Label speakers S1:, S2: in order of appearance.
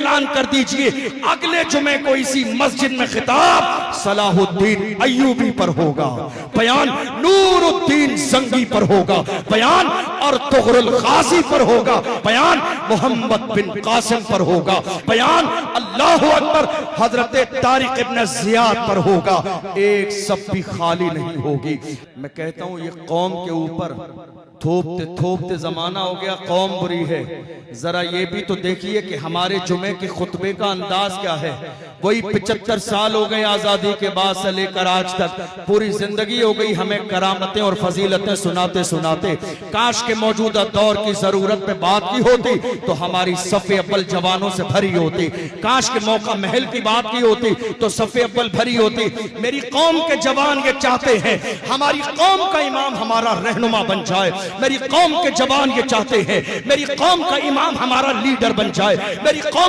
S1: ऐलान कर दीजिए अगले जुमे को इसी मस्जिद में खिताब सलाहुद्दीन अय्यूबी पर होगा, बयान नूरुद्दीन जंगी पर होगा, बयान और तुगरुल गाजी पर होगा, बयान मोहम्मद बिन कासिम पर होगा, बयान अल्लाहु अकबर हजरत तारिक इब्न जियाद पर होगा। एक सब भी खाली नहीं होगी। मैं कहता हूं ये कौम के ऊपर थोपते थोपते जमाना हो गया, कौम बुरी है। जरा ये भी तो देखिए कि हमारे जुमे के खुतबे का अंदाज क्या है। वही 75 साल हो गए आजादी के बाद से लेकर आज तक, पूरी जिंदगी हो गई हमें करामतें और फजीलतें सुनाते सुनाते। काश के मौजूदा दौर की जरूरत पे बात की होती तो हमारी सफ़े अव्वल जवानों से भरी होती। काश के मौका महल की बात की होती तो सफ़े अव्वल भरी होती। मेरी कौम के जवान ये चाहते हैं हमारी कौम का इमाम हमारा रहनुमा बन जाए। मेरी कौम के जवान ये चाहते हैं मेरी कौम का इमाम हमारा लीडर बन जाए। मेरी कौम